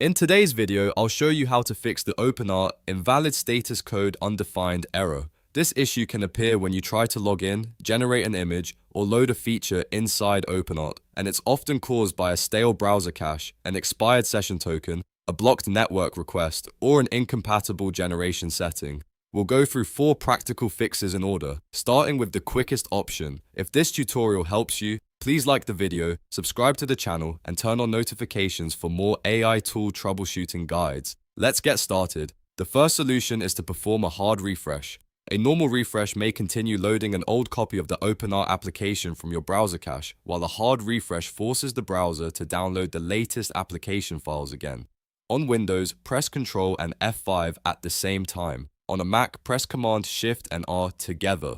In today's video, I'll show you how to fix the OpenArt Invalid status code undefined error. This issue can appear when you try to log in, generate an image, or load a feature inside OpenArt, and it's often caused by a stale browser cache, an expired session token, a blocked network request, or an incompatible generation setting. We'll go through 4 practical fixes in order, starting with the quickest option. If this tutorial helps you, please like the video, subscribe to the channel, and turn on notifications for more AI tool troubleshooting guides. Let's get started. The first solution is to perform a hard refresh. A normal refresh may continue loading an old copy of the OpenArt application from your browser cache, while a hard refresh forces the browser to download the latest application files again. On Windows, press Ctrl and F5 at the same time. On a Mac, press Command Shift and R together.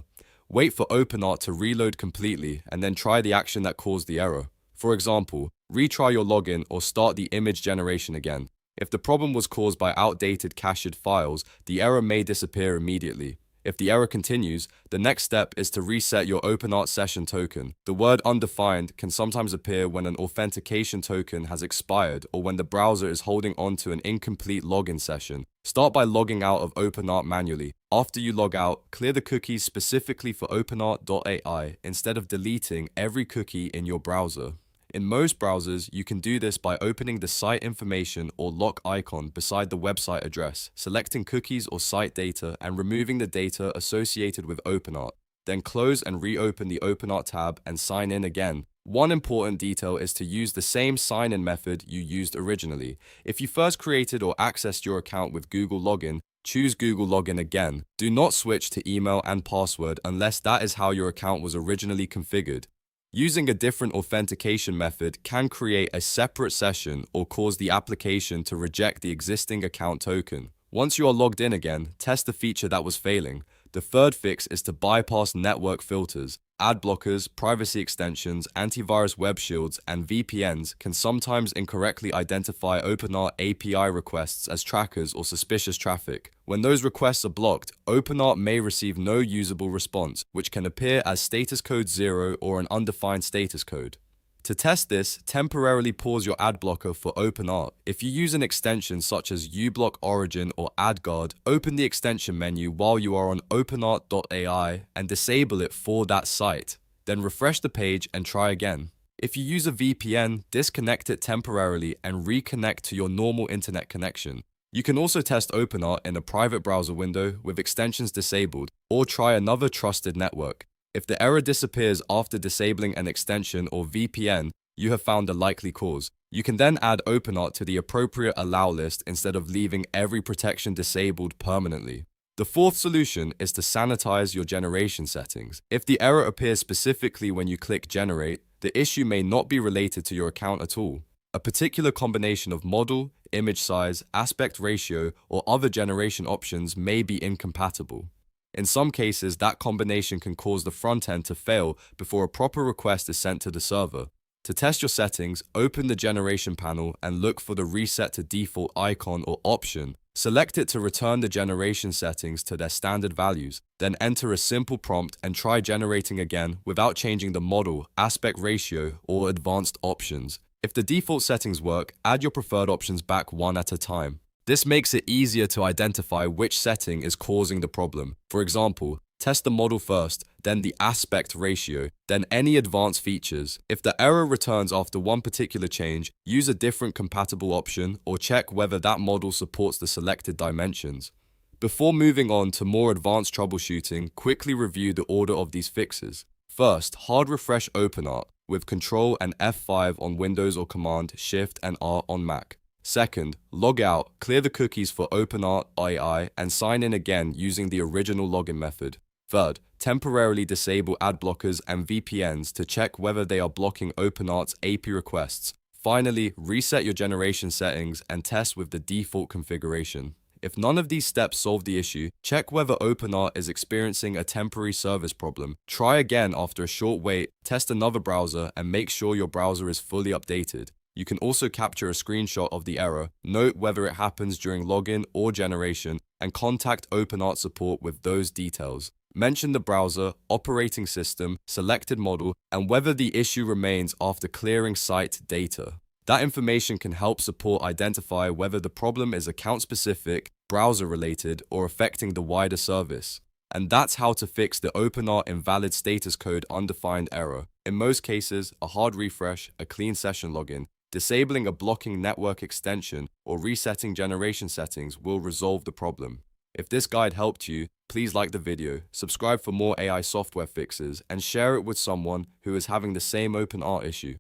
Wait for OpenArt to reload completely and then try the action that caused the error. For example, retry your login or start the image generation again. If the problem was caused by outdated cached files, the error may disappear immediately. If the error continues, the next step is to reset your OpenArt session token. The word undefined can sometimes appear when an authentication token has expired or when the browser is holding on to an incomplete login session. Start by logging out of OpenArt manually. After you log out, clear the cookies specifically for OpenArt.ai instead of deleting every cookie in your browser. In most browsers, you can do this by opening the site information or lock icon beside the website address, selecting cookies or site data, and removing the data associated with OpenArt. Then close and reopen the OpenArt tab and sign in again. One important detail is to use the same sign-in method you used originally. If you first created or accessed your account with Google Login, choose Google Login again. Do not switch to email and password unless that is how your account was originally configured. Using a different authentication method can create a separate session or cause the application to reject the existing account token. Once you are logged in again, test the feature that was failing. The third fix is to bypass network filters. Ad blockers, privacy extensions, antivirus web shields, and VPNs can sometimes incorrectly identify OpenArt API requests as trackers or suspicious traffic. When those requests are blocked, OpenArt may receive no usable response, which can appear as status code 0 or an undefined status code. To test this, temporarily pause your ad blocker for OpenArt. If you use an extension such as uBlock Origin or AdGuard, open the extension menu while you are on OpenArt.ai and disable it for that site. Then refresh the page and try again. If you use a VPN, disconnect it temporarily and reconnect to your normal internet connection. You can also test OpenArt in a private browser window with extensions disabled, or try another trusted network. If the error disappears after disabling an extension or VPN, you have found a likely cause. You can then add OpenArt to the appropriate allow list instead of leaving every protection disabled permanently. The fourth solution is to sanitize your generation settings. If the error appears specifically when you click Generate, the issue may not be related to your account at all. A particular combination of model, image size, aspect ratio, or other generation options may be incompatible. In some cases, that combination can cause the front end to fail before a proper request is sent to the server. To test your settings, open the generation panel and look for the Reset to Default icon or option. Select it to return the generation settings to their standard values. Then enter a simple prompt and try generating again without changing the model, aspect ratio, or advanced options. If the default settings work, add your preferred options back one at a time. This makes it easier to identify which setting is causing the problem. For example, test the model first, then the aspect ratio, then any advanced features. If the error returns after one particular change, use a different compatible option or check whether that model supports the selected dimensions. Before moving on to more advanced troubleshooting, quickly review the order of these fixes. First, hard refresh OpenArt with Ctrl and F5 on Windows or Command, Shift and R on Mac. Second, log out, clear the cookies for OpenArt AI, and sign in again using the original login method. Third, temporarily disable ad blockers and VPNs to check whether they are blocking OpenArt's API requests. Finally, reset your generation settings and test with the default configuration. If none of these steps solve the issue, check whether OpenArt is experiencing a temporary service problem. Try again after a short wait, test another browser, and make sure your browser is fully updated. You can also capture a screenshot of the error, note whether it happens during login or generation, and contact OpenArt support with those details. Mention the browser, operating system, selected model, and whether the issue remains after clearing site data. That information can help support identify whether the problem is account-specific, browser-related, or affecting the wider service. And that's how to fix the OpenArt Invalid status code undefined error. In most cases, a hard refresh, a clean session login, disabling a blocking network extension, or resetting generation settings will resolve the problem. If this guide helped you, please like the video, subscribe for more AI software fixes, and share it with someone who is having the same OpenArt issue.